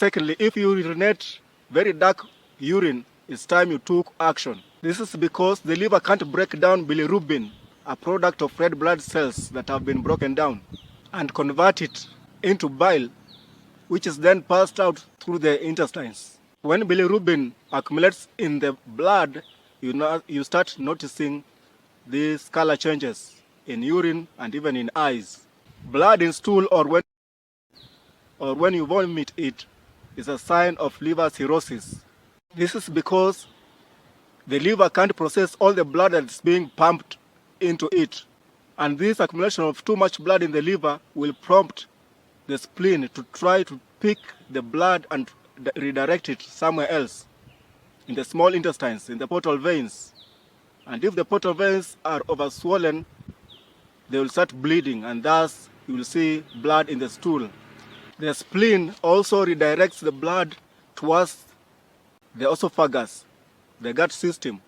Secondly, if you urinate very dark urine, it's time you took action. This is because the liver can't break down bilirubin, a product of red blood cells that have been broken down, and convert it into bile, which is then passed out through the intestines. When bilirubin accumulates in the blood, you start noticing these color changes in urine and even in eyes. Blood in stool or when you vomit it is a sign of liver cirrhosis. This is because the liver can't process all the blood that's being pumped into it. And this accumulation of too much blood in the liver will prompt the spleen to try to pick the blood and redirect it somewhere else, in the small intestines, in the portal veins. And if the portal veins are overswollen, they will start bleeding, and thus you will see blood in the stool. The spleen also redirects the blood towards the esophagus, the gut system.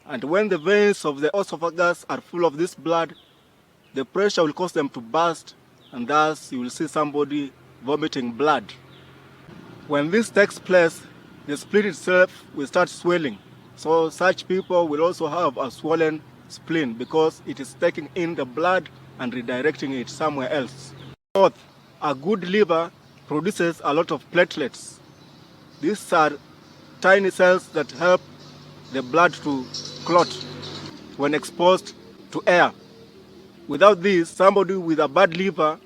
And when the veins of the esophagus are full of this blood, the pressure will cause them to burst, and thus you will see somebody vomiting blood. When this takes place, the spleen itself will start swelling. So such people will also have a swollen spleen because it is taking in the blood and redirecting it somewhere else. Fourth, a good liver produces a lot of platelets. These are tiny cells that help the blood to clot when exposed to air. Without these, somebody with a bad liver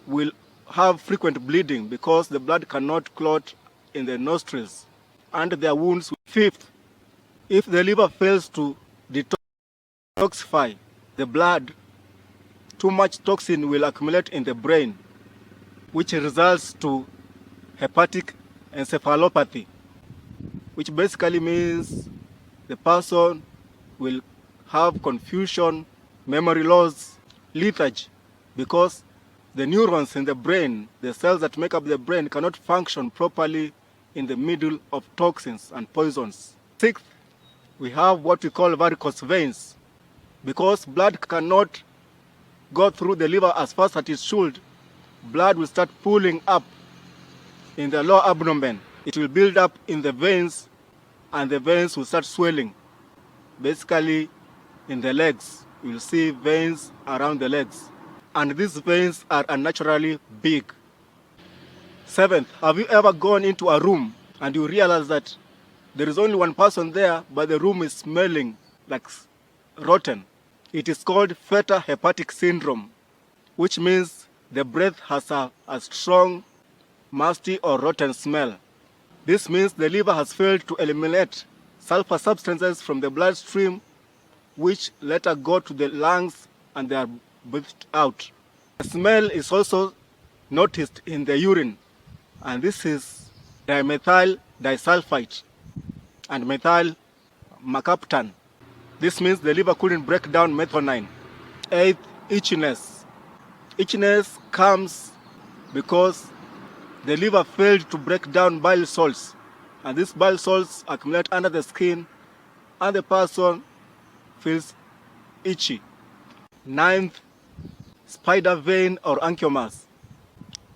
will have frequent bleeding because the blood cannot clot in the nostrils and their wounds. Fifth, if the liver fails to detoxify the blood, too much toxin will accumulate in the brain, which results to hepatic encephalopathy, which basically means the person will have confusion, memory loss, lethargy, because the neurons in the brain, the cells that make up the brain, cannot function properly in the middle of toxins and poisons. Sixth, we have what we call varicose veins. Because blood cannot go through the liver as fast as it should, blood will start pooling up in the lower abdomen. It will build up in the veins, and the veins will start swelling. Basically, in the legs, you'll see veins around the legs. And these veins are unnaturally big. Seventh, have you ever gone into a room and you realize that there is only one person there, but the room is smelling like rotten? It is called feta hepatic syndrome, which means the breath has a strong, musty or rotten smell. This means the liver has failed to eliminate sulfur substances from the bloodstream, which later go to the lungs and they are breathed out. The smell is also noticed in the urine, and this is dimethyl disulfite and methyl mercaptan. This means the liver couldn't break down methionine. Eighth, itchiness. Itchiness comes because the liver failed to break down bile salts, and these bile salts accumulate under the skin, and the person feels itchy. Ninth, spider vein or angiomas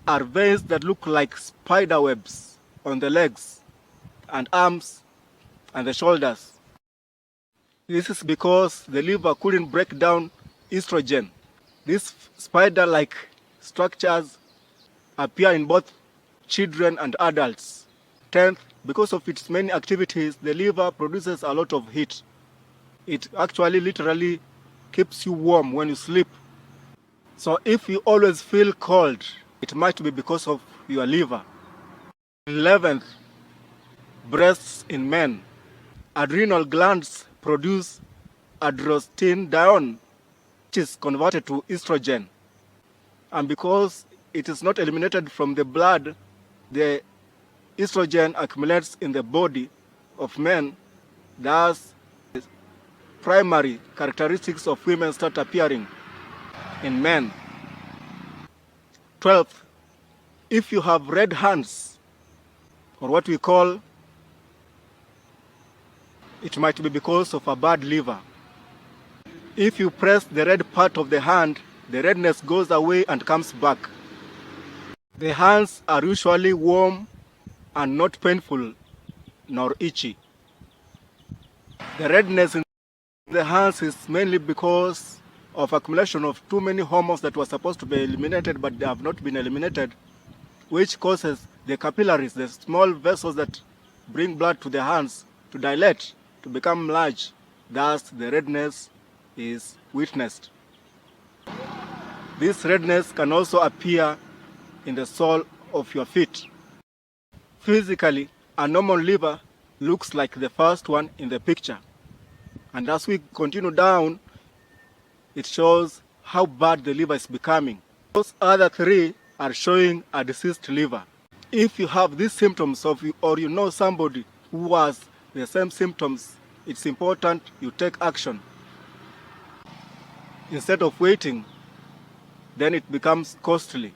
are veins that look like spider webs on the legs and arms and the shoulders. This is because the liver couldn't break down estrogen. These spider-like structures appear in both children and adults. 10th, because of its many activities, the liver produces a lot of heat. It actually literally keeps you warm when you sleep. So if you always feel cold, it might be because of your liver. 11th, breasts in men. Adrenal glands produce androstenedione, which is converted to estrogen. And because it is not eliminated from the blood, the estrogen accumulates in the body of men. Thus, the primary characteristics of women start appearing in men. 12th, if you have red hands, or what we call, it might be because of a bad liver. If you press the red part of the hand, the redness goes away and comes back. The hands are usually warm and not painful nor itchy. The redness in the hands is mainly because of accumulation of too many hormones that were supposed to be eliminated but they have not been eliminated, which causes the capillaries, the small vessels that bring blood to the hands, to dilate, to become large. Thus, the redness is witnessed. This redness can also appear in the sole of your feet. Physically, a normal liver looks like the first one in the picture. And as we continue down, it shows how bad the liver is becoming. Those other three are showing a deceased liver. If you have these symptoms or you know somebody who has the same symptoms, it's important you take action. Instead of waiting, then it becomes costly.